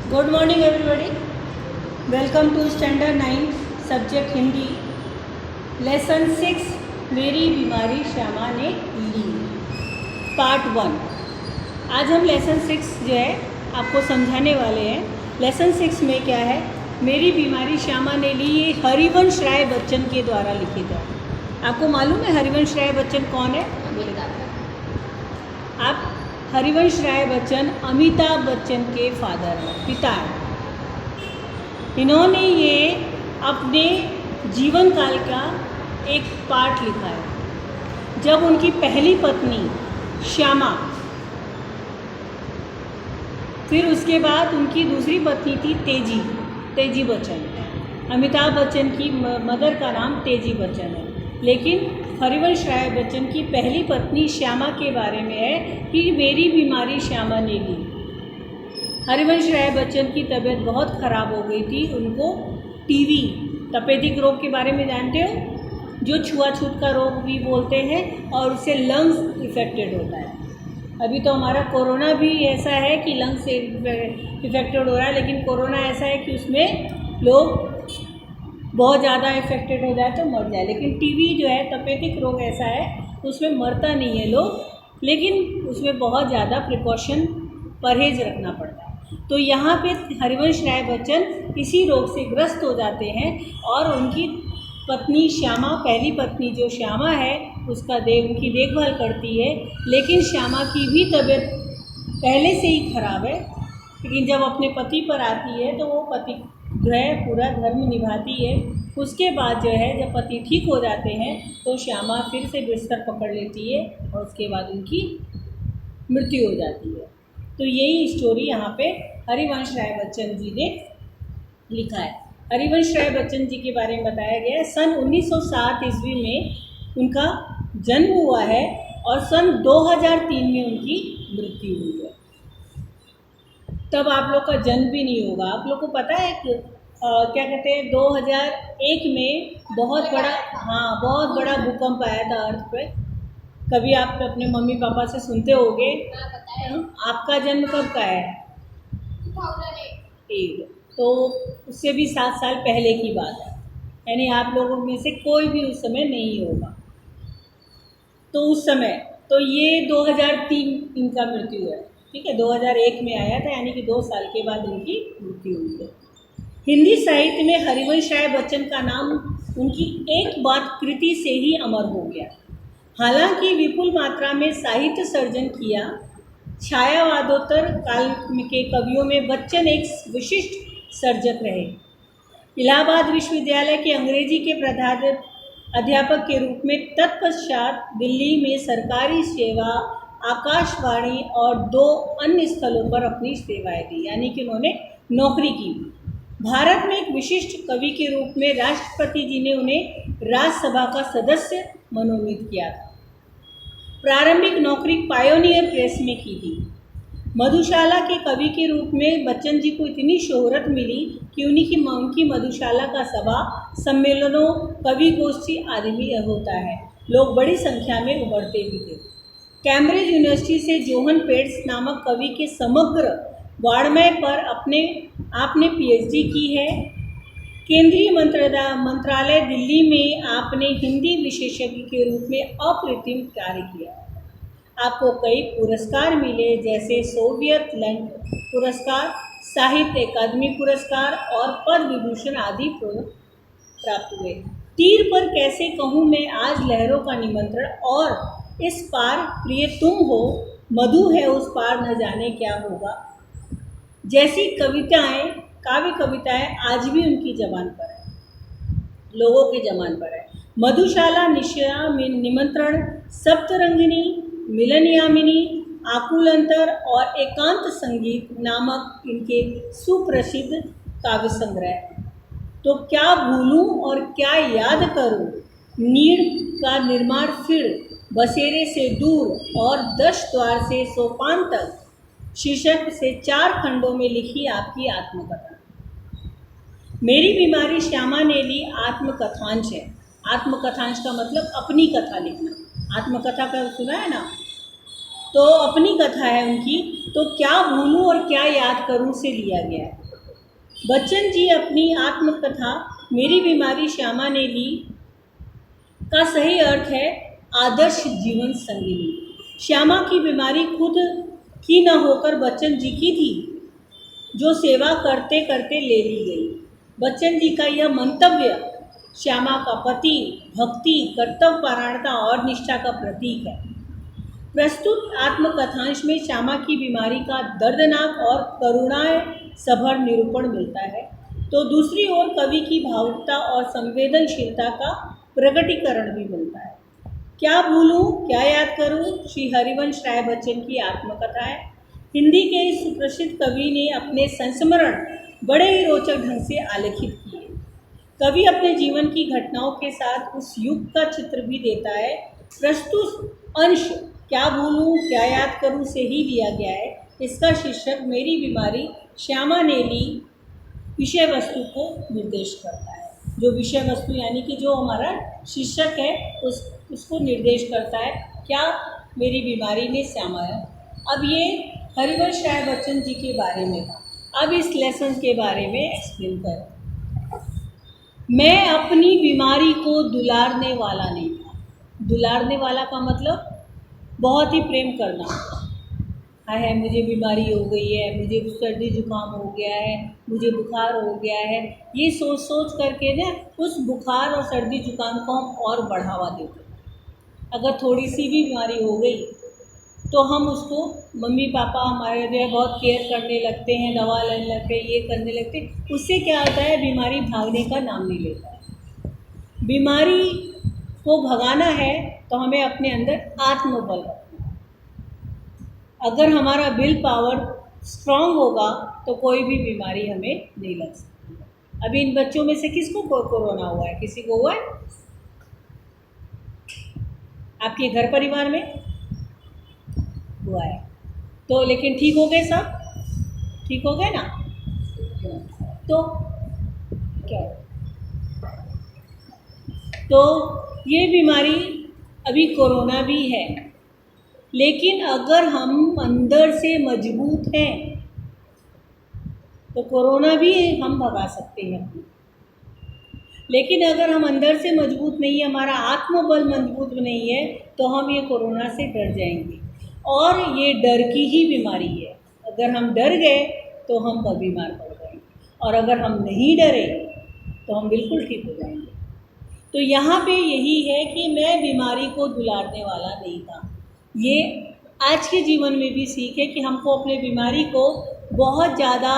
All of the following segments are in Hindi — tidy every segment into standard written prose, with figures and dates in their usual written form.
Good morning everybody. Welcome to standard 9 subject Hindi lesson 6 मेरी बीमारी श्यामा ने ली पार्ट 1। आज हम लेसन 6 जो है आपको समझाने वाले हैं। लेसन 6 में क्या है, मेरी बीमारी श्यामा ने ली, ये हरिवंश राय बच्चन के द्वारा लिखित है। आपको मालूम है हरिवंश राय बच्चन कौन है? आप हरिवंश राय बच्चन अमिताभ बच्चन के फादर हैं, पिता हैं। इन्होंने ये अपने जीवन काल का एक पार्ट लिखा है। जब उनकी पहली पत्नी श्यामा, फिर उसके बाद उनकी दूसरी पत्नी थी तेजी बच्चन। अमिताभ बच्चन की मदर का नाम तेजी बच्चन है, लेकिन हरिवंश राय बच्चन की पहली पत्नी श्यामा के बारे में है कि मेरी बीमारी श्यामा ने ली। हरिवंश राय बच्चन की तबीयत बहुत ख़राब हो गई थी। उनको टीबी, तपेदिक रोग के बारे में जानते हो, जो छुआछूत का रोग भी बोलते हैं, और उससे लंग्स इफेक्टेड होता है। अभी तो हमारा कोरोना भी ऐसा है कि लंग्स से इफेक्टेड हो रहा है, लेकिन कोरोना ऐसा है कि उसमें लोग बहुत ज़्यादा इफेक्टेड हो जाए तो मर जाए। लेकिन टीबी जो है, तपेदिक रोग ऐसा है, उसमें मरता नहीं है लोग, लेकिन उसमें बहुत ज़्यादा प्रिकॉशन, परहेज रखना पड़ता है। तो यहाँ पे हरिवंश राय बच्चन इसी रोग से ग्रस्त हो जाते हैं, और उनकी पत्नी श्यामा, पहली पत्नी जो श्यामा है, उनकी देखभाल करती है। लेकिन श्यामा की भी तबीयत पहले से ही खराब है, लेकिन जब अपने पति पर आती है तो वो पति जो है पूरा धर्म निभाती है। उसके बाद जो है, जब पति ठीक हो जाते हैं तो श्यामा फिर से बिस्तर पकड़ लेती है, और उसके बाद उनकी मृत्यु हो जाती है। तो यही स्टोरी यहाँ पे हरिवंश राय बच्चन जी ने लिखा है। हरिवंश राय बच्चन जी के बारे में बताया गया है, सन 1907 ईस्वी में उनका जन्म हुआ है, और सन 2003 में उनकी मृत्यु हुई है। तब आप लोग का जन्म भी नहीं होगा। आप लोग को पता है कि क्या कहते हैं, 2001 में बहुत बड़ा भूकंप आया था अर्थ पे। कभी आप अपने मम्मी पापा से सुनते होंगे। आपका जन्म कब का है? 2001। तो उससे भी 7 साल पहले की बात है, यानी आप लोगों में से कोई भी उस समय नहीं होगा। तो उस समय तो ये 2003 इनका मृत्यु है, ठीक है। 2001 में आया था, यानी कि 2 साल के बाद उनकी मृत्यु हुई है। हिंदी साहित्य में हरिवंश राय बच्चन का नाम उनकी एक बात कृति से ही अमर हो गया। हालांकि विपुल मात्रा में साहित्य सर्जन किया, छायावादोत्तर काल के कवियों में बच्चन एक विशिष्ट सर्जक रहे। इलाहाबाद विश्वविद्यालय के अंग्रेजी के अध्यापक के रूप में, तत्पश्चात दिल्ली में सरकारी सेवा, आकाशवाणी और 2 अन्य स्थलों पर अपनी सेवाएं दी, यानी कि उन्होंने नौकरी की। भारत में एक विशिष्ट कवि के रूप में राष्ट्रपति जी ने उन्हें राज्यसभा का सदस्य मनोनीत किया था। प्रारंभिक नौकरी पायोनियर प्रेस में की थी। मधुशाला के कवि के रूप में बच्चन जी को इतनी शोहरत मिली कि उनकी मधुशाला का सभा, सम्मेलनों, कवि गोष्ठी आदि भी होता है। लोग बड़ी संख्या में उमड़ते भी थे। कैम्ब्रिज यूनिवर्सिटी से जोहन पेट्स नामक कवि के समग्र वाङ्मय पर आपने पीएचडी की है। केंद्रीय मंत्रालय दिल्ली में आपने हिंदी विशेषज्ञ के रूप में अप्रतिम कार्य किया। आपको कई पुरस्कार मिले, जैसे सोवियत लैंड पुरस्कार, साहित्य अकादमी पुरस्कार और पद्म विभूषण आदि प्राप्त हुए। तीर पर कैसे कहूँ मैं आज लहरों का निमंत्रण, और इस पार प्रिय तुम हो, मधु है उस पार न जाने क्या होगा, जैसी काव्य कविताएं आज भी उनकी जबान पर है, लोगों के जबान पर है। मधुशाला, निशा निमंत्रण, सप्तरंगिनी, मिलन यामिनी, आकुल अंतर और एकांत संगीत नामक इनके सुप्रसिद्ध काव्य संग्रह। तो क्या भूलूं और क्या याद करूं, नीड़ का निर्माण फिर, बसेरे से दूर और 10 द्वार से सोपान तक शीर्षक से 4 खंडों में लिखी आपकी आत्मकथा। मेरी बीमारी श्यामा ने ली आत्मकथांश है। आत्मकथांश का मतलब अपनी कथा लिखना। आत्मकथा का सुना है ना? तो अपनी कथा है उनकी, तो क्या भूलूं और क्या याद करूं से लिया गया है। बच्चन जी अपनी आत्मकथा मेरी बीमारी श्यामा ने ली का सही अर्थ है आदर्श जीवन संगिनी। श्यामा की बीमारी खुद की न होकर बच्चन जी की थी, जो सेवा करते करते ले ली गई। बच्चन जी का यह मंतव्य श्यामा का पति, भक्ति, कर्तव्यपरायणता और निष्ठा का प्रतीक है। प्रस्तुत आत्मकथांश में श्यामा की बीमारी का दर्दनाक और करुणाएं सभर निरूपण मिलता है, तो दूसरी ओर कवि की भावुकता और संवेदनशीलता का प्रकटीकरण भी मिलता है। क्या भूलूं क्या याद करूं श्री हरिवंश राय बच्चन की आत्मकथा है। हिंदी के इस सुप्रसिद्ध कवि ने अपने संस्मरण बड़े ही रोचक ढंग से आलेखित किए। कवि अपने जीवन की घटनाओं के साथ उस युग का चित्र भी देता है। प्रस्तुत अंश क्या भूलूं क्या याद करूं से ही लिया गया है। इसका शीर्षक मेरी बीमारी श्यामा ने ली विषय वस्तु को निर्देश करता है। जो विषय वस्तु यानी कि जो हमारा शीर्षक है उसको निर्देश करता है, क्या मेरी बीमारी ने श्यामा है। अब ये हरिवंश राय बच्चन जी के बारे में था। अब इस लेसन के बारे में एक्सप्लेन करें। मैं अपनी बीमारी को दुलारने वाला नहीं था। दुलारने वाला का मतलब बहुत ही प्रेम करना। है मुझे बीमारी हो गई है, मुझे सर्दी जुकाम हो गया है, मुझे बुखार हो गया है, ये सोच सोच करके ना उस बुखार और सर्दी जुकाम को हम और बढ़ावा देते हैं। अगर थोड़ी सी भी बीमारी हो गई तो हम उसको मम्मी पापा हमारे जो है बहुत केयर करने लगते हैं, दवा लेने लगते हैं, ये करने लगते हैं। उससे क्या होता है, बीमारी भागने का नाम नहीं लेता है। बीमारी को भगाना है तो हमें अपने अंदर आत्मबल रखना है। अगर हमारा विल पावर स्ट्रांग होगा तो कोई भी बीमारी हमें नहीं लग सकती। अभी इन बच्चों में से किसको कोरोना हुआ है? किसी को हुआ है आपके घर परिवार में? हुआ है तो लेकिन ठीक हो गए, सब ठीक हो गए ना? तो क्या, तो ये बीमारी अभी कोरोना भी है, लेकिन अगर हम अंदर से मजबूत हैं तो कोरोना भी हम भगा सकते हैं। लेकिन अगर हम अंदर से मजबूत नहीं है, हमारा आत्मबल मजबूत नहीं है, तो हम ये कोरोना से डर जाएंगे। और ये डर की ही बीमारी है। अगर हम डर गए तो हम बीमार पड़ जाएंगे, और अगर हम नहीं डरे तो हम बिल्कुल ठीक हो जाएंगे। तो यहाँ पे यही है कि मैं बीमारी को दुलारने वाला नहीं था। ये आज के जीवन में भी सीख है कि हमको अपने बीमारी को बहुत ज़्यादा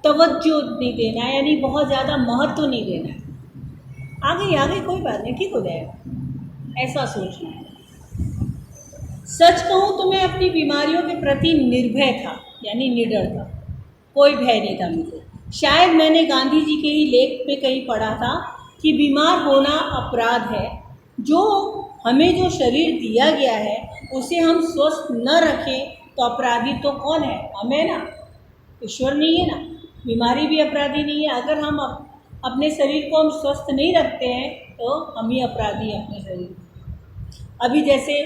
तवज्जो नहीं देना है, यानी बहुत ज़्यादा महत्व नहीं देना है। आगे कोई बात नहीं, ठीक हो जाएगा, ऐसा सोचना है। सच कहूँ तो मैं अपनी बीमारियों के प्रति निर्भय था, यानी निडर था। कोई भय नहीं था मुझे। शायद मैंने गांधी जी के ही लेख पे कहीं पढ़ा था कि बीमार होना अपराध है। हमें जो शरीर दिया गया है उसे हम स्वस्थ न रखें तो अपराधी तो कौन है? हमें ना, ईश्वर नहीं है ना। बीमारी भी अपराधी नहीं है। अगर हम अपने शरीर को हम स्वस्थ नहीं रखते हैं तो हम ही अपराधी हैं अपने शरीर। अभी जैसे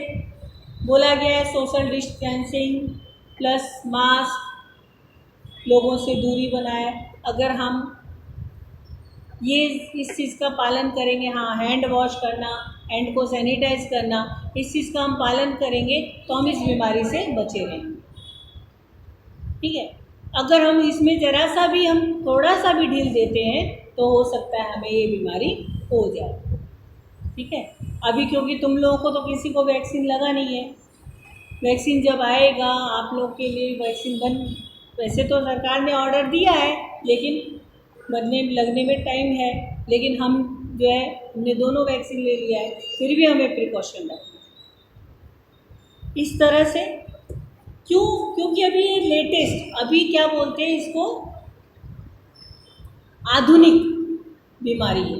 बोला गया है सोशल डिस्टेंसिंग प्लस मास्क, लोगों से दूरी बनाए। अगर हम ये इस चीज़ का पालन करेंगे, हाँ हैंड वॉश करना, हैंड को सैनिटाइज करना, इस चीज़ का हम पालन करेंगे तो हम इस बीमारी से बचे रहेंगे। ठीक है, अगर हम इसमें ज़रा सा भी, हम थोड़ा सा भी ढील देते हैं तो हो सकता है हमें ये बीमारी हो जाए। ठीक है, अभी क्योंकि तुम लोगों को तो किसी को वैक्सीन लगा नहीं है। वैक्सीन जब आएगा आप लोग के लिए वैक्सीन वैसे तो सरकार ने ऑर्डर दिया है, लेकिन लगने में टाइम है। लेकिन हम जो है हमने दोनों वैक्सीन ले लिया है, फिर भी हमें प्रिकॉशन रखना है। इस तरह से क्योंकि अभी ये लेटेस्ट, अभी क्या बोलते हैं इसको, आधुनिक बीमारी है,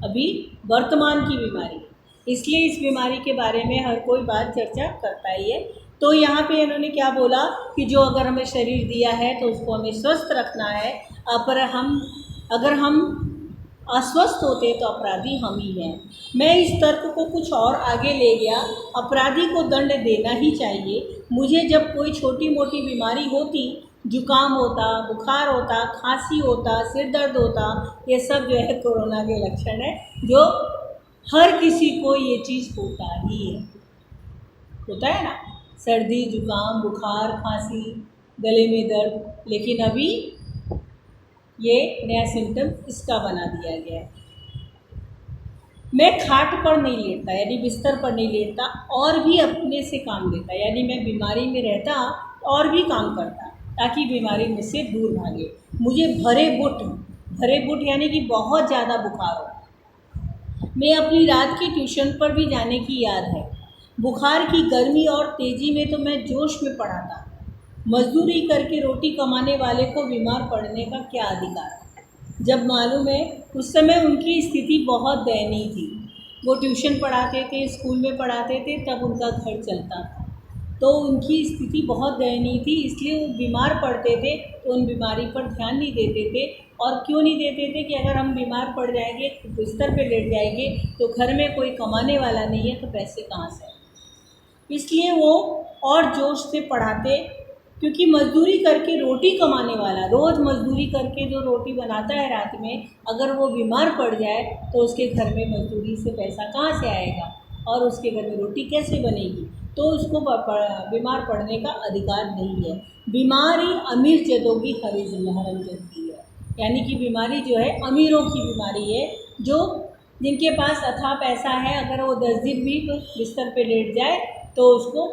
अभी वर्तमान की बीमारी है, इसलिए इस बीमारी के बारे में हर कोई बात चर्चा करता ही है। तो यहाँ पे इन्होंने क्या बोला कि जो अगर हमें शरीर दिया है तो उसको हमें स्वस्थ रखना है। अगर हम अस्वस्थ होते तो अपराधी हम ही हैं। मैं इस तर्क को कुछ और आगे ले गया। अपराधी को दंड देना ही चाहिए। मुझे जब कोई छोटी मोटी बीमारी होती, जुकाम होता, बुखार होता, खांसी होता, सिर दर्द होता, ये सब जो है कोरोना के लक्षण है, जो हर किसी को ये चीज़ होता ही है, होता है ना, सर्दी, जुकाम, बुखार, खांसी, गले में दर्द। लेकिन अभी ये नया सिम्टम इसका बना दिया गया है। मैं खाट पर नहीं लेटता, यानी बिस्तर पर नहीं लेटता, और भी अपने से काम लेता, यानी मैं बीमारी में रहता और भी काम करता ताकि बीमारी मुझसे दूर भागे। मुझे भरे बुट यानी कि बहुत ज़्यादा बुखार हो, मैं अपनी रात की ट्यूशन पर भी जाने की याद है। बुखार की गर्मी और तेज़ी में तो मैं जोश में पड़ा था। मजदूरी करके रोटी कमाने वाले को बीमार पड़ने का क्या अधिकार, जब मालूम है उस समय उनकी स्थिति बहुत दयनीय थी। वो ट्यूशन पढ़ाते थे, स्कूल में पढ़ाते थे, तब उनका घर चलता था, तो उनकी स्थिति बहुत दयनीय थी, इसलिए वो बीमार पड़ते थे तो उन बीमारी पर ध्यान नहीं देते थे। और क्यों नहीं देते थे कि अगर हम बीमार पड़ जाएंगे, बिस्तर पे लेट जाएंगे, तो घर में कोई कमाने वाला नहीं है, तो पैसे कहाँ से आएंगे। इसलिए वो और जोश से पढ़ाते, क्योंकि मजदूरी करके रोटी कमाने वाला, रोज़ मजदूरी करके जो रोटी बनाता है रात में, अगर वो बीमार पड़ जाए तो उसके घर में मजदूरी से पैसा कहाँ से आएगा और उसके घर में रोटी कैसे बनेगी, तो उसको बीमार पड़ने का अधिकार नहीं है। बीमारी अमीर जदों की हरम जदगी है, यानी कि बीमारी जो है अमीरों की बीमारी है, जो जिनके पास अथाह पैसा है, अगर वो 10 दिन भी बिस्तर पे लेट जाए तो उसको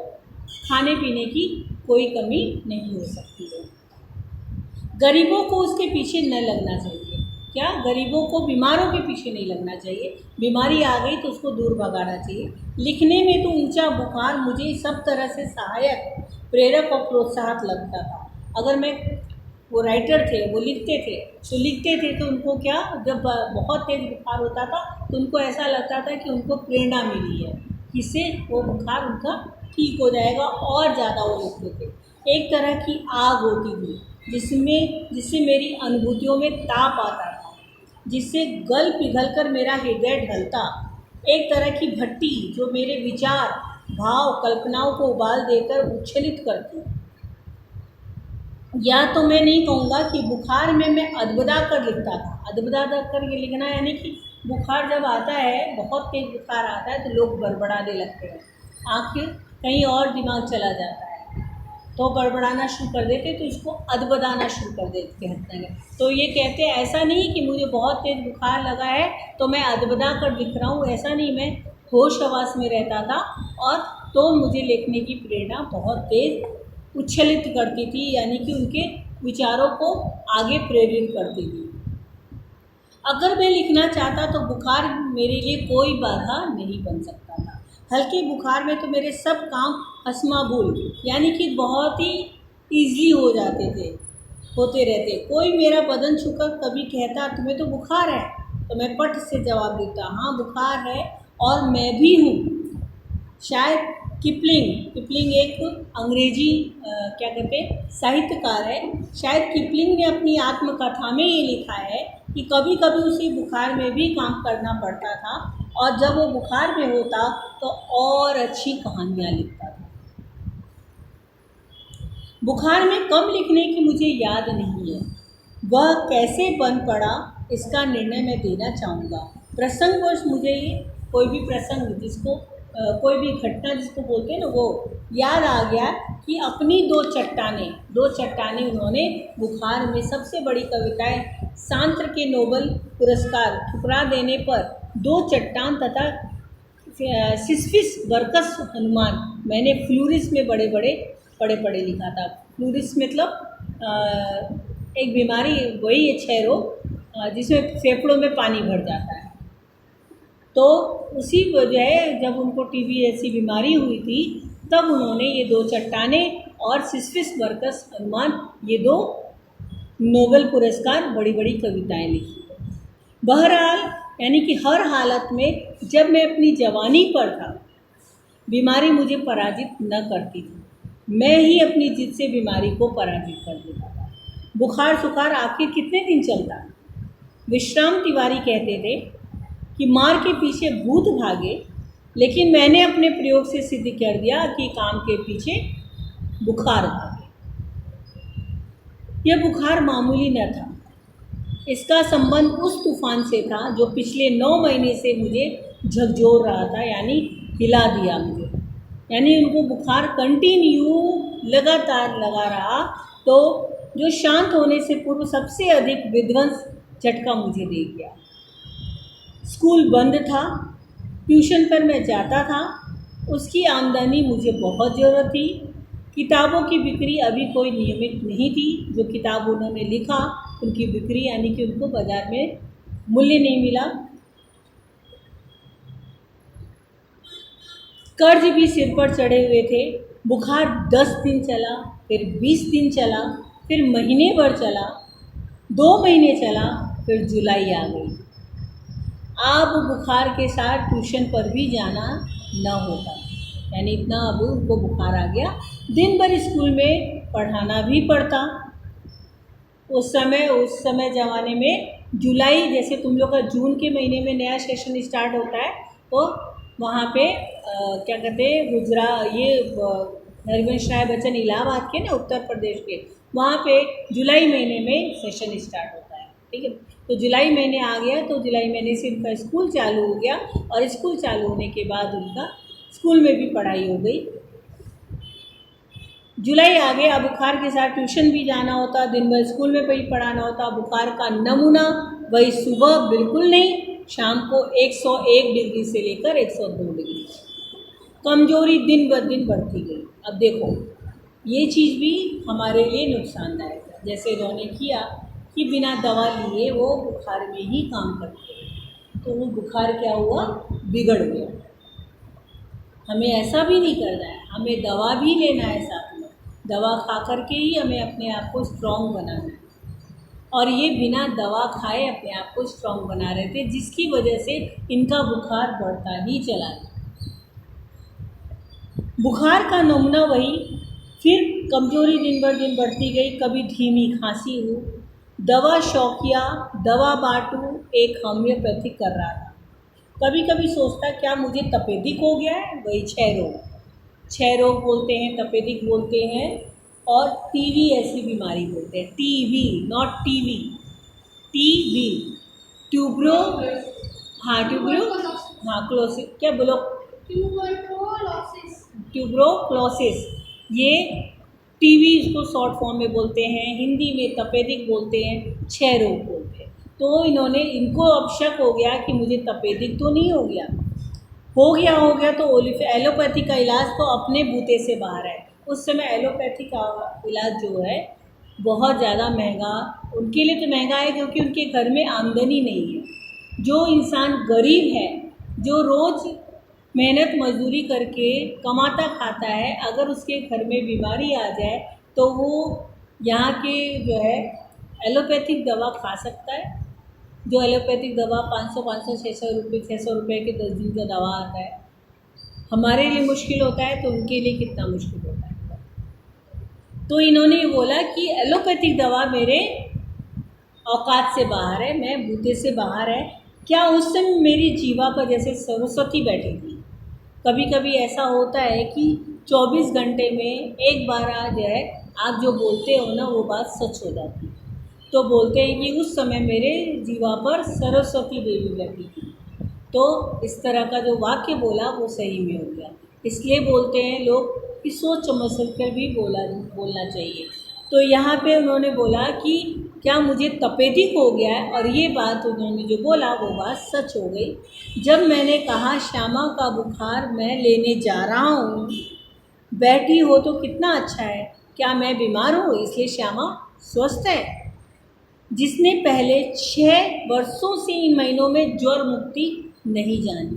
खाने पीने की कोई कमी नहीं हो सकती है। गरीबों को उसके पीछे न लगना चाहिए। क्या? गरीबों को बीमारों के पीछे नहीं लगना चाहिए। बीमारी आ गई तो उसको दूर भगाना चाहिए। लिखने में तो ऊंचा बुखार मुझे सब तरह से सहायक, प्रेरक और प्रोत्साहक लगता था। अगर मैं, वो राइटर थे, वो लिखते थे तो उनको क्या, जब बहुत तेज बुखार होता था तो उनको ऐसा लगता था कि उनको प्रेरणा मिली है, जिससे वो बुखार उनका ठीक हो जाएगा, और ज़्यादा वो लिखते थे। एक तरह की आग होती थी जिससे मेरी अनुभूतियों में ताप आता था, जिससे गल पिघल कर मेरा हृदय ढलता। एक तरह की भट्टी जो मेरे विचार, भाव, कल्पनाओं को उबाल देकर उच्छलित करती। या तो मैं नहीं कहूँगा कि बुखार में मैं अदबदा कर लिखता था। अदबदा कर के लिखना यानी कि बुखार जब आता है, बहुत तेज बुखार आता है, तो लोग बड़बड़ाने लगते हैं, आखिर कहीं और दिमाग चला जाता है, तो गड़बड़ाना शुरू कर देते, तो इसको अदबदाना शुरू कर देते हैं। तो ये कहते हैं ऐसा नहीं कि मुझे बहुत तेज बुखार लगा है तो मैं अदबदा कर लिख रहा हूँ, ऐसा नहीं, मैं होश हवास में रहता था, और तो मुझे लिखने की प्रेरणा बहुत तेज उच्छलित करती थी, यानी कि उनके विचारों को आगे प्रेरित करती थी। अगर मैं लिखना चाहता तो बुखार मेरे लिए कोई बाधा नहीं बन सकता था। हल्के बुखार में तो मेरे सब काम हसमाबुल, यानी कि बहुत ही ईजी हो जाते थे, होते रहते। कोई मेरा बदन छूकर कभी कहता तुम्हें तो बुखार है, तो मैं पट से जवाब देता हाँ बुखार है, और मैं भी हूँ। शायद किपलिंग एक अंग्रेजी क्या कहते हैं साहित्यकार है। शायद किपलिंग ने अपनी आत्मकथा में ये लिखा है कि कभी कभी उसे बुखार में भी काम करना पड़ता था, और जब वो बुखार में होता तो और अच्छी कहानियाँ लिखता था। बुखार में कम लिखने की मुझे याद नहीं है, वह कैसे बन पड़ा इसका निर्णय मैं देना चाहूँगा। प्रसंगवश मुझे ये कोई भी प्रसंग, जिसको कोई भी घटना जिसको बोलते हैं ना, वो याद आ गया कि अपनी दो चट्टानें उन्होंने बुखार में सबसे बड़ी कविताएं सांत्र के नोबेल पुरस्कार ठुकरा देने पर, दो चट्टान तथा सिस्फिस वर्कस हनुमान, मैंने फ्लूरिस में पढ़े लिखा था। फ्लूरिस मतलब एक बीमारी, वही है क्षय रोग, जिसमें फेफड़ों में पानी भर जाता है। तो उसी वजह जब उनको टीबी ऐसी बीमारी हुई थी, तब उन्होंने ये दो चट्टानें और सिस्फिस वर्कस हनुमान, ये दो नोबेल पुरस्कार बड़ी बड़ी कविताएं लिखी। बहरहाल, यानी कि हर हालत में जब मैं अपनी जवानी पर था, बीमारी मुझे पराजित न करती थी, मैं ही अपनी जिद से बीमारी को पराजित कर देता था। बुखार सुखार आखिर कितने दिन चलता, विश्राम तिवारी कहते थे कि मार के पीछे भूत भागे, लेकिन मैंने अपने प्रयोग से सिद्ध कर दिया कि काम के पीछे बुखार भागे। यह बुखार मामूली न था, इसका संबंध उस तूफान से था जो पिछले 9 महीने से मुझे झकझोर रहा था, यानी हिला दिया मुझे। यानी उनको बुखार कंटिन्यू लगातार लगा रहा, तो जो शांत होने से पूर्व सबसे अधिक विध्वंस झटका मुझे दे गया। स्कूल बंद था, ट्यूशन पर मैं जाता था, उसकी आमदनी मुझे बहुत ज़रूरत थी। किताबों की बिक्री अभी कोई नियमित नहीं थी। जो किताब उन्होंने लिखा उनकी बिक्री, यानी कि उनको बाज़ार में मूल्य नहीं मिला। कर्ज भी सिर पर चढ़े हुए थे। बुखार 10 दिन चला, फिर 20 दिन चला, फिर महीने भर चला, 2 महीने चला, फिर जुलाई आ गई। अब बुखार के साथ ट्यूशन पर भी जाना न होता, यानी इतना अब उनको बुखार आ गया। दिन भर स्कूल में पढ़ाना भी पड़ता। उस समय ज़माने में जुलाई, जैसे तुम लोग का जून के महीने में नया सेशन स्टार्ट होता है, तो वहाँ पे क्या कहते हैं, हरिवंश राय बच्चन इलाहाबाद के ना, उत्तर प्रदेश के, वहाँ पे जुलाई महीने में सेशन स्टार्ट होता है। ठीक है, तो जुलाई महीने आ गया, तो जुलाई महीने से उनका स्कूल चालू हो गया, और स्कूल चालू होने के बाद उनका स्कूल में भी पढ़ाई हो गई। जुलाई आ गया, अब बुखार के साथ ट्यूशन भी जाना होता, दिन भर स्कूल में भी पढ़ाना होता। बुखार का नमूना वही सुबह बिल्कुल नहीं, शाम को 101 डिग्री से लेकर 102 डिग्री। कमजोरी दिन ब दिन बढ़ती गई। अब देखो, ये चीज़ भी हमारे लिए नुकसानदायक है। जैसे इन्होंने किया कि बिना दवा लिए वो बुखार में ही काम करते हैं, तो वो बुखार क्या हुआ, बिगड़ गया। हमें ऐसा भी नहीं करना है, हमें दवा भी लेना है साथ में। दवा खा करके ही हमें अपने आप को स्ट्रॉन्ग बनाना है, और ये बिना दवा खाए अपने आप को स्ट्रॉन्ग बना रहे थे, जिसकी वजह से इनका बुखार बढ़ता ही चला गया। बुखार का नमूना वही, फिर कमजोरी दिन बर दिन बढ़ती गई, कभी धीमी खांसी हो, दवा शौकिया, दवा बांटू, एक होम्योपैथिक कर रहा था। कभी कभी सोचता क्या मुझे तपेदिक हो गया है, वही क्षय रोग बोलते हैं, तपेदिक बोलते हैं, और टीवी ऐसी बीमारी बोलते हैं। TV, not TV, TV, Toubro, क्लोसिस, क्या बोलो, ट्यूबरोक्लोसिस, ये टीवी इसको शॉर्ट फॉर्म में बोलते हैं, हिंदी में तपेदिक बोलते हैं, क्षय रोग बोलते हैं। तो इनको अब शक हो गया कि मुझे तपेदिक तो नहीं हो गया, तो एलोपैथी का इलाज तो अपने बूते से बाहर है। उस समय एलोपैथी का इलाज जो है बहुत ज़्यादा महंगा, उनके लिए तो महंगा है क्योंकि उनके घर में आमदनी नहीं है। जो इंसान गरीब है, जो रोज़ मेहनत मजदूरी करके कमाता खाता है, अगर उसके घर में बीमारी आ जाए तो वो यहाँ के जो है एलोपैथिक दवा खा सकता है। जो एलोपैथिक दवा 500-600 रुपये के 10 दिन का दवा आता है, हमारे लिए मुश्किल होता है, तो उनके लिए कितना मुश्किल होता है। तो इन्होंने बोला कि एलोपैथिक दवा मेरे औकात से बाहर है, मैं बूते से बाहर है। क्या उस समय मेरी जीवा पर जैसे सरस्वती बैठी थी। कभी कभी ऐसा होता है कि 24 घंटे में एक बार आ जाए, आप जो बोलते हो ना वो बात सच हो जाती है। तो बोलते हैं कि उस समय मेरे जीवा पर सरस्वती देवी बैठी थी। तो इस तरह का जो वाक्य बोला वो सही में हो गया। इसलिए बोलते हैं लोग कि सोच समझ कर भी बोलना चाहिए। तो यहाँ पे उन्होंने बोला कि क्या मुझे तपेदिक हो गया है, और ये बात उन्होंने जो बोला वो बात सच हो गई। जब मैंने कहा श्यामा का बुखार मैं लेने जा रहा हूँ, बैठी हो तो कितना अच्छा है, क्या मैं बीमार हूँ इसलिए श्यामा स्वस्थ है। जिसने पहले 6 वर्षों से इन महीनों में ज्वर मुक्ति नहीं जानी,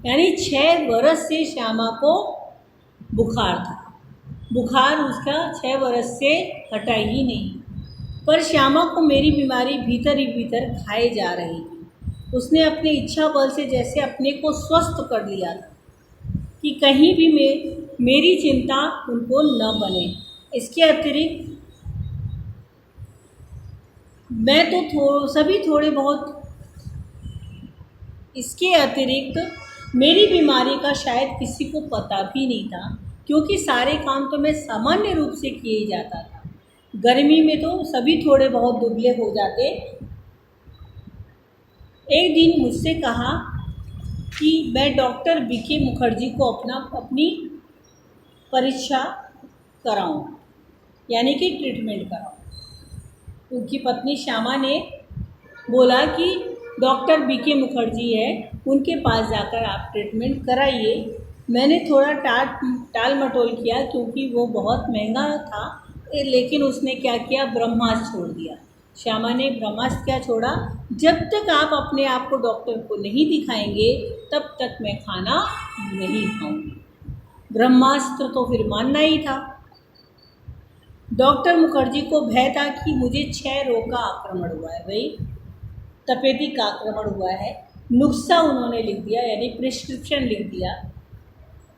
यानी 6 वर्ष से श्यामा को बुखार था, बुखार उसका 6 वर्ष से हटा ही नहीं। पर श्यामा को मेरी बीमारी भीतर ही भीतर खाए जा रही थी। उसने अपनी इच्छा बल से जैसे अपने को स्वस्थ कर लिया था कि कहीं भी मेरी चिंता उनको न बने। इसके अतिरिक्त मैं तो सभी थोड़े बहुत, इसके अतिरिक्त मेरी बीमारी का शायद किसी को पता भी नहीं था, क्योंकि सारे काम तो मैं सामान्य रूप से किए ही जाता था। गर्मी में तो सभी थोड़े बहुत दुबले हो जाते। एक दिन मुझसे कहा कि मैं डॉक्टर बीके मुखर्जी को अपनी परीक्षा कराऊं, यानी कि ट्रीटमेंट कराऊं। उनकी पत्नी श्यामा ने बोला कि डॉक्टर बीके मुखर्जी है, उनके पास जाकर आप ट्रीटमेंट कराइए। मैंने थोड़ा टाल मटोल किया, क्योंकि वो बहुत महंगा था, लेकिन उसने क्या किया, ब्रह्मास्त्र छोड़ दिया। श्यामा ने ब्रह्मास्त्र क्या छोड़ा, जब तक आप अपने आप को डॉक्टर को नहीं दिखाएंगे तब तक मैं खाना नहीं खाऊंगी। ब्रह्मास्त्र तो फिर मानना ही था। डॉक्टर मुखर्जी को भय था कि मुझे क्षय रोग का आक्रमण हुआ है, भाई तपेदिक आक्रमण हुआ है। नुस्खा उन्होंने लिख दिया, यानी प्रिस्क्रिप्शन लिख दिया,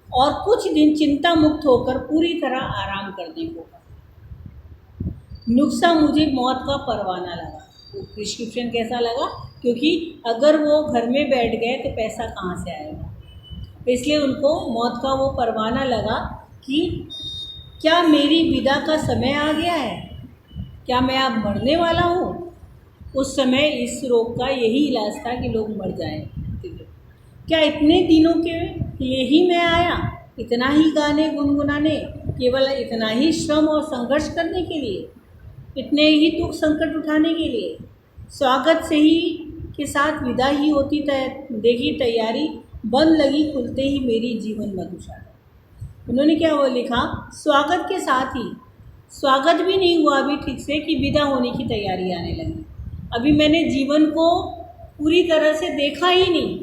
और कुछ दिन चिंता मुक्त होकर पूरी तरह आराम करने को कहा। नुस्खा मुझे मौत का परवाना लगा। वो प्रिस्क्रिप्शन कैसा लगा, क्योंकि अगर वो घर में बैठ गए तो पैसा कहाँ से आएगा, इसलिए उनको मौत का वो परवाना लगा कि क्या मेरी विदा का समय आ गया है, क्या मैं अब मरने वाला हूँ। उस समय इस रोग का यही इलाज था कि लोग मर जाएं। क्या इतने दिनों के लिए ही मैं आया, इतना ही गाने गुनगुनाने, केवल इतना ही श्रम और संघर्ष करने के लिए, इतने ही दुख संकट उठाने के लिए। स्वागत से ही के साथ विदा ही होती देखी, तैयारी बंद लगी खुलते ही मेरी जीवन मधुशाला। उन्होंने क्या वो लिखा, स्वागत के साथ ही, स्वागत भी नहीं हुआ अभी ठीक से कि विदा होने की तैयारी आने लगी। अभी मैंने जीवन को पूरी तरह से देखा ही नहीं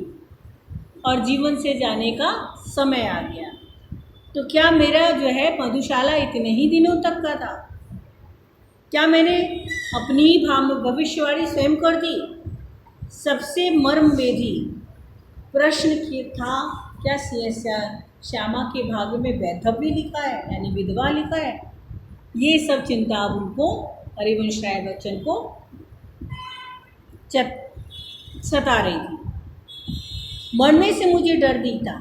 और जीवन से जाने का समय आ गया। तो क्या मेरा जो है मधुशाला इतने ही दिनों तक का था? क्या मैंने अपनी भविष्यवाणी स्वयं कर दी? सबसे मर्मवेदी प्रश्न था, क्या श्यामा के भाग्य में वैधव्य लिखा है, यानी विधवा लिखा है? ये सब चिंता अब उनको, हरिवंश राय बच्चन को सता रही थी। मरने से मुझे डर नहीं था,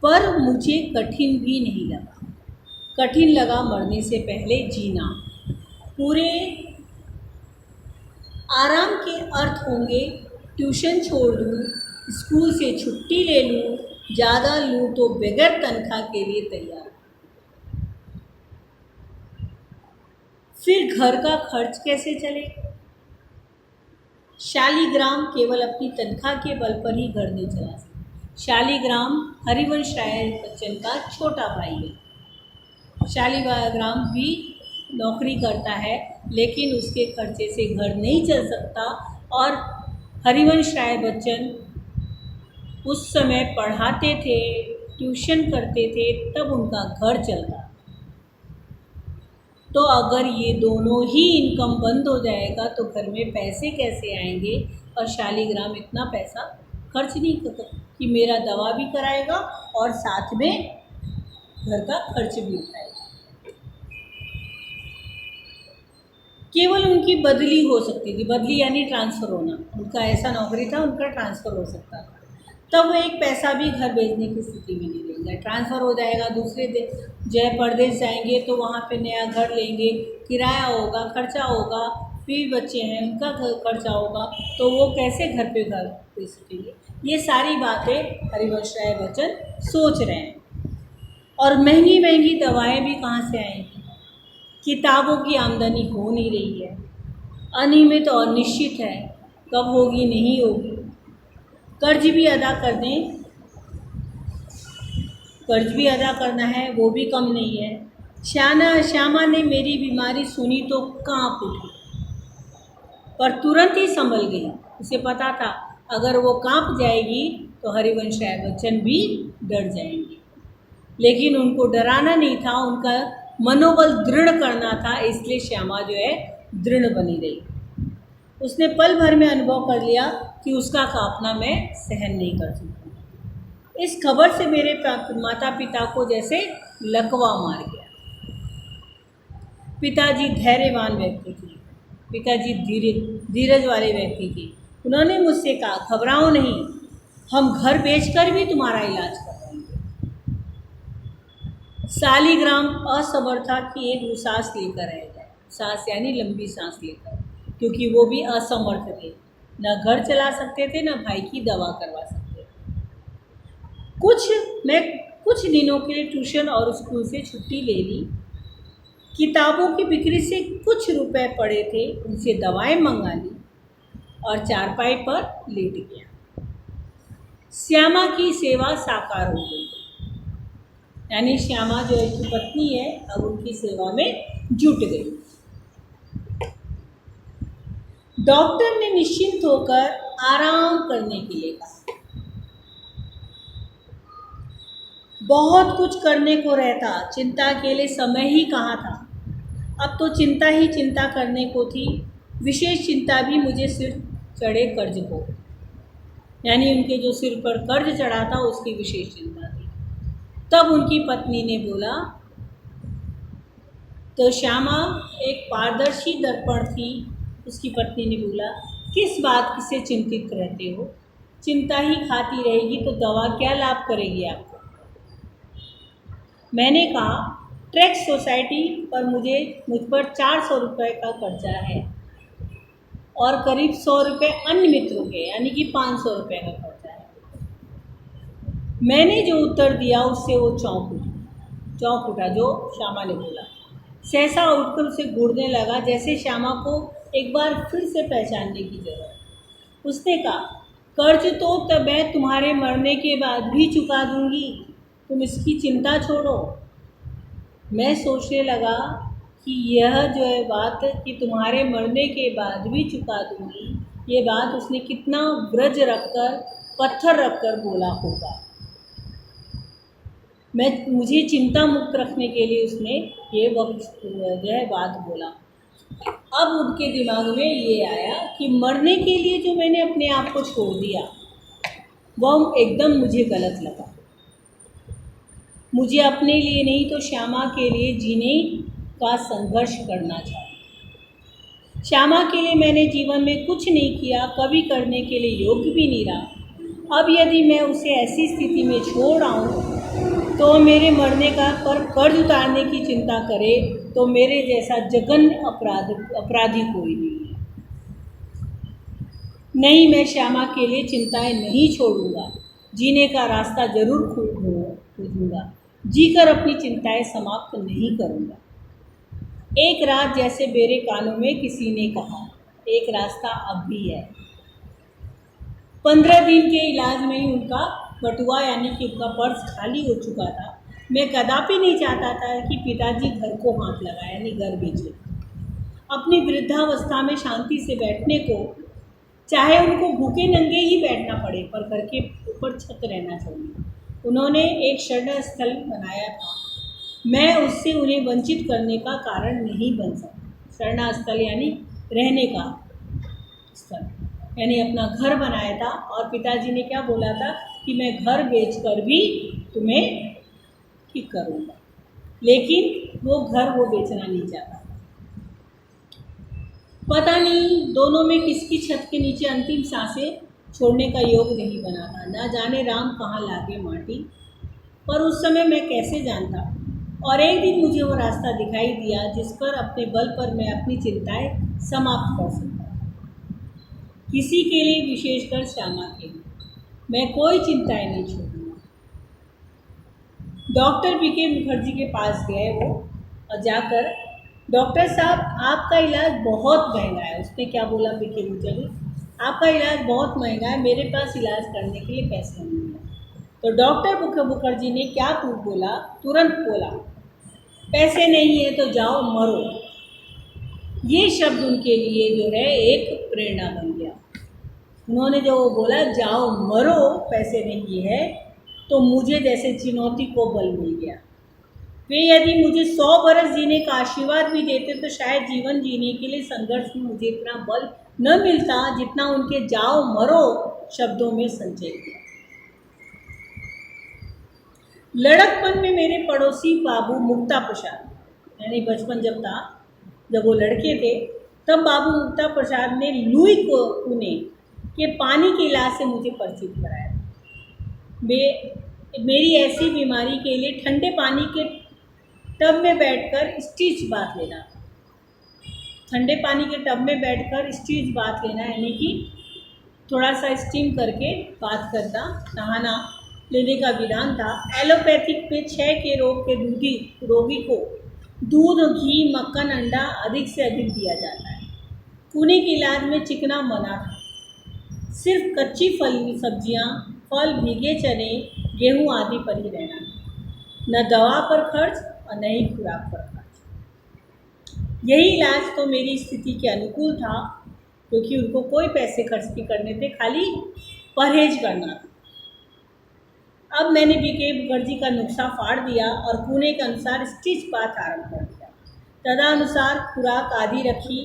पर मुझे कठिन भी नहीं लगा। कठिन लगा मरने से पहले जीना। पूरे आराम के अर्थ होंगे, ट्यूशन छोड़ दूँ, स्कूल से छुट्टी ले लूँ, ज़्यादा लूँ तो बगैर तनख्वाह के लिए तैयार। फिर घर का खर्च कैसे चले? शालिग्राम केवल अपनी तनख्वाह के बल पर ही घर नहीं चला सकता। शालिग्राम हरिवंश राय बच्चन का छोटा भाई है। शालिग्राम भी नौकरी करता है, लेकिन उसके खर्चे से घर नहीं चल सकता, और हरिवंश राय बच्चन उस समय पढ़ाते थे, ट्यूशन करते थे, तब उनका घर चलता। तो अगर ये दोनों ही इनकम बंद हो जाएगा तो घर में पैसे कैसे आएंगे? और शालिग्राम इतना पैसा खर्च नहीं करता कि मेरा दवा भी कराएगा और साथ में घर का खर्च भी उठाएगा। केवल उनकी बदली हो सकती थी, बदली यानी ट्रांसफ़र होना, उनका ऐसा नौकरी था, उनका ट्रांसफ़र हो सकता था। तब वो एक पैसा भी घर भेजने की स्थिति में नहीं रहेंगे। ट्रांसफ़र हो जाएगा, दूसरे जय परदेश जाएंगे तो वहाँ पे नया घर लेंगे, किराया होगा, खर्चा होगा, फिर बच्चे हैं उनका खर्चा होगा, तो वो कैसे घर पे भेज सकेंगे? ये सारी बातें हरिवंश राय बच्चन सोच रहे हैं। और महंगी महंगी दवाएं भी कहाँ से आएंगी? किताबों की आमदनी हो नहीं रही है, अनियमित और अनिश्चित है, कब होगी नहीं होगी। कर्ज भी अदा कर दें, कर्ज भी अदा करना है, वो भी कम नहीं है। श्यामा ने मेरी बीमारी सुनी तो कांप उठी, पर तुरंत ही संभल गई। उसे पता था अगर वो कांप जाएगी तो हरिवंश राय बच्चन भी डर जाएंगे, लेकिन उनको डराना नहीं था, उनका मनोबल दृढ़ करना था। इसलिए श्यामा जो है दृढ़ बनी रही। उसने पल भर में अनुभव कर लिया कि उसका कांपना मैं सहन नहीं कर सकती। इस खबर से मेरे माता पिता को जैसे लकवा मार गया। पिताजी धैर्यवान व्यक्ति थे, पिताजी धीरज वाले व्यक्ति थे। उन्होंने मुझसे कहा, घबराओ नहीं, हम घर बेचकर भी तुम्हारा इलाज करवाएंगे। सालीग्राम असमर्था की एक सांस लेकर रह गए, सांस यानी लंबी सांस लेकर, क्योंकि वो भी असमर्थ थे, न घर चला सकते थे, न भाई की दवा करवा सकते थे। मैं कुछ दिनों के लिए ट्यूशन और स्कूल से छुट्टी ले ली। किताबों की बिक्री से कुछ रुपए पड़े थे, उनसे दवाएं मंगा ली और चारपाई पर लेट गया। श्यामा की सेवा साकार हो गई, यानी श्यामा जो एक पत्नी है अब उनकी सेवा में जुट गई। डॉक्टर ने निश्चिंत होकर आराम करने के लिए कहा। बहुत कुछ करने को रहता, चिंता के लिए समय ही कहाँ था। अब तो चिंता ही चिंता करने को थी, विशेष चिंता भी मुझे सिर चढ़े कर्ज को, यानी उनके जो सिर पर कर्ज चढ़ा था उसकी विशेष चिंता थी। तब उनकी पत्नी ने बोला, तो श्यामा एक पारदर्शी दर्पण थी, उसकी पत्नी ने बोला, किस बात से चिंतित रहते हो? चिंता ही खाती रहेगी तो दवा क्या लाभ करेगी आपको? मैंने कहा, ट्रैक्स सोसाइटी पर मुझ पर 400 रुपये का कर्जा है और करीब 100 रुपये अन्य मित्रों के, यानी कि 500 रुपये का कर्जा है। मैंने जो उत्तर दिया उससे वो चौंक उठा जो श्यामा ने बोला। सहसा उठकर उसे घूरने लगा, जैसे श्यामा को एक बार फिर से पहचानने की जरूरत। उसने कहा, कर्ज तो तब मैं तुम्हारे मरने के बाद भी चुका दूंगी, तुम इसकी चिंता छोड़ो। मैं सोचने लगा कि यह जो है बात कि तुम्हारे मरने के बाद भी चुका दूंगी, ये बात उसने कितना ब्रज रखकर, पत्थर रखकर बोला होगा। मुझे चिंता मुक्त रखने के लिए उसने ये वक्त जो है बात बोला। अब उनके दिमाग में ये आया कि मरने के लिए जो मैंने अपने आप को छोड़ दिया वह एकदम मुझे गलत लगा। मुझे अपने लिए नहीं तो श्यामा के लिए जीने का संघर्ष करना चाहिए। श्यामा के लिए मैंने जीवन में कुछ नहीं किया, कभी करने के लिए योग्य भी नहीं रहा। अब यदि मैं उसे ऐसी स्थिति में छोड़ आऊँ तो मेरे मरने का पर कर्ज उतारने की चिंता करे तो मेरे जैसा जघन्य अपराधी कोई नहीं है। नहीं, मैं श्यामा के लिए चिंताएं नहीं छोड़ूंगा, जीने का रास्ता जरूर खोजूंगा, जीकर अपनी चिंताएं समाप्त नहीं करूंगा। एक रात जैसे मेरे कानों में किसी ने कहा, एक रास्ता अब भी है। 15 दिन के इलाज में ही उनका बटुआ यानी कि उनका पर्स खाली हो चुका था। मैं कदापि नहीं चाहता था कि पिताजी घर को हाथ लगाए, यानी घर बेचे। अपनी वृद्धावस्था में शांति से बैठने को, चाहे उनको भूखे नंगे ही बैठना पड़े, पर घर के ऊपर छत रहना चाहिए। उन्होंने एक शरण स्थल बनाया था, मैं उससे उन्हें वंचित करने का कारण नहीं बन सकता। शरण स्थल यानी रहने का स्थल, यानी अपना घर बनाया था। और पिताजी ने क्या बोला था कि मैं घर बेचकर भी तुम्हें ठीक करूँगा, लेकिन वो घर वो बेचना नहीं चाहता। पता नहीं दोनों में किसकी छत के नीचे अंतिम सांसें छोड़ने का योग नहीं बना था। ना जाने राम कहाँ लागे माटी, पर उस समय मैं कैसे जानता। और एक दिन मुझे वो रास्ता दिखाई दिया जिस पर अपने बल पर मैं अपनी चिंताएं समाप्त कर सकता। किसी के लिए, विशेषकर श्यामा के लिए, मैं कोई चिंताएं नहीं छोड़ूंगा। डॉक्टर बीके मुखर्जी के पास गए वो, और जाकर, डॉक्टर साहब आपका इलाज बहुत महंगा है। उसने क्या बोला बीके मुखर्जी, आपका इलाज बहुत महंगा है, मेरे पास इलाज करने के लिए पैसे नहीं है। तो डॉक्टर मुखर्जी ने क्या बोला, तुरंत बोला, पैसे नहीं है तो जाओ मरो। ये शब्द उनके लिए जो है एक प्रेरणा बन गया। उन्होंने जो बोला जाओ मरो, पैसे नहीं है, तो मुझे जैसे चुनौती को बल मिल गया। वे यदि मुझे 100 बरस जीने का आशीर्वाद भी देते तो शायद जीवन जीने के लिए संघर्ष में मुझे इतना बल न मिलता जितना उनके जाओ मरो शब्दों में संचय किया। लड़कपन में मेरे पड़ोसी बाबू मुक्ता प्रसाद, यानी बचपन जब था, जब वो लड़के थे, तब बाबू मुक्ता प्रसाद ने लुई को पुणे के पानी के इलाज से मुझे परिचित कराया। मेरी ऐसी बीमारी के लिए ठंडे पानी के टब में बैठकर स्टिच बाथ लेना था। ठंडे पानी के टब में बैठकर स्टिच बाथ लेना यानी कि थोड़ा सा स्टीम करके बात करना, नहाना लेने का विधान था। एलोपैथिक में 6 के रोग के रोगी को दूध, घी, मक्खन, अंडा अधिक से अधिक दिया जाता है। पुणे के इलाज में चिकना मना था। सिर्फ कच्ची सब्जियां, फल, भीगे चने, गेहूं आदि पर ही रहना, न दवा पर खर्च और न ही खुराक पर खर्च। यही इलाज तो मेरी स्थिति के अनुकूल था, क्योंकि उनको कोई पैसे खर्च नहीं करने थे, खाली परहेज करना था। अब मैंने बीके मुखर्जी का नुस्खा फाड़ दिया और पुणे के अनुसार स्टिच बात आरंभ कर दिया। तदनुसार खुराक आदि रखी,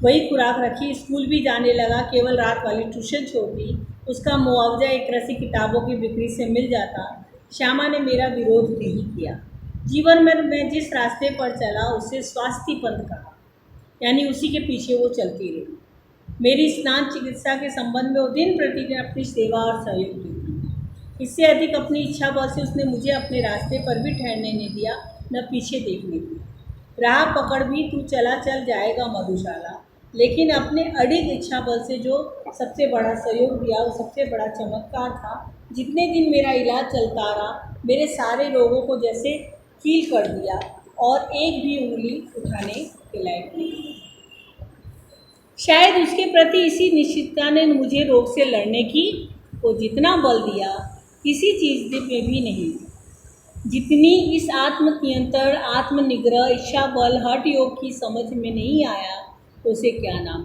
वही खुराक रखी। स्कूल भी जाने लगा, केवल रात वाली ट्यूशन छोड़ दी। उसका मुआवजा एक तरह से किताबों की बिक्री से मिल जाता। श्यामा ने मेरा विरोध नहीं किया। जीवन में मैं जिस रास्ते पर चला उसे स्वास्थ्य पंथ कहा, यानी उसी के पीछे वो चलती रही। मेरी स्नान चिकित्सा के संबंध में वो दिन प्रतिदिन अपनी सेवा और सहयोग देती। इससे अधिक अपनी इच्छा बल से उसने मुझे अपने रास्ते पर भी ठहरने नहीं दिया, न पीछे देखने दिया। राह पकड़ भी तू चला चल जाएगा मधुशाला, लेकिन अपने अडिग इच्छा बल से जो सबसे बड़ा सहयोग दिया वो सबसे बड़ा चमत्कार था। जितने दिन मेरा इलाज चलता रहा, मेरे सारे रोगों को जैसे कील कर दिया और एक भी उंगली उठाने के लायक नहीं। शायद उसके प्रति इसी निश्चितता ने मुझे रोग से लड़ने की को जितना बल दिया, किसी चीज़ में भी नहीं, जितनी इस आत्मनियंत्रण, आत्मनिग्रह, इच्छा बल, हठ योग की समझ में नहीं आया तो उसे क्या नाम।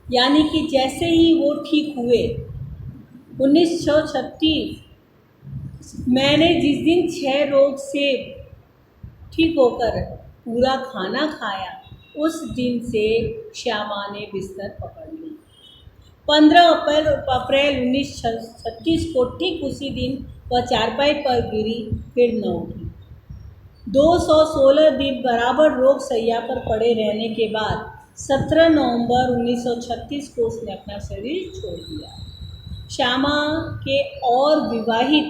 यानी कि जैसे ही वो ठीक हुए 1936, मैंने जिस दिन 6 रोग से ठीक होकर पूरा खाना खाया, उस दिन से श्यामा ने बिस्तर पकड़ ली। 15 अप्रैल 1936 को ठीक उसी दिन वह चारपाई पर गिरी, फिर न उठी। 216 दिन बराबर रोग सैया पर पड़े रहने के बाद 17 नवंबर 1936 को उसने अपना शरीर छोड़ दिया। श्यामा के और विवाहित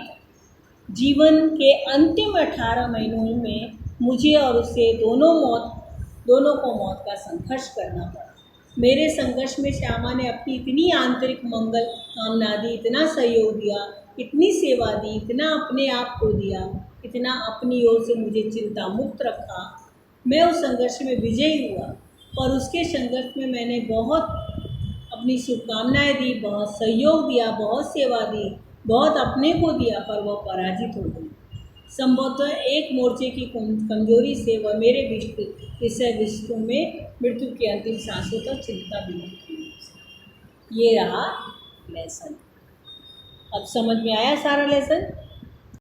जीवन के अंतिम 18 महीनों में मुझे और उसे दोनों को मौत का संघर्ष करना पड़ा। मेरे संघर्ष में श्यामा ने अपनी इतनी आंतरिक मंगल कामना दी, इतना सहयोग दिया, इतनी सेवा दी, इतना अपने आप को दिया, इतना अपनी ओर से मुझे चिंता मुक्त रखा। मैं उस संघर्ष में विजयी हुआ, और उसके संघर्ष में मैंने बहुत अपनी शुभकामनाएं दी, बहुत सहयोग दिया, बहुत सेवा दी, बहुत अपने को दिया, पर वह पराजित हो गई। संभवतः एक मोर्चे की कमजोरी से वह मेरे विश्व में मृत्यु की अंतिम सांसों तक चिंता भी नहीं। ये रहा लेसन। अब समझ में आया सारा लेसन।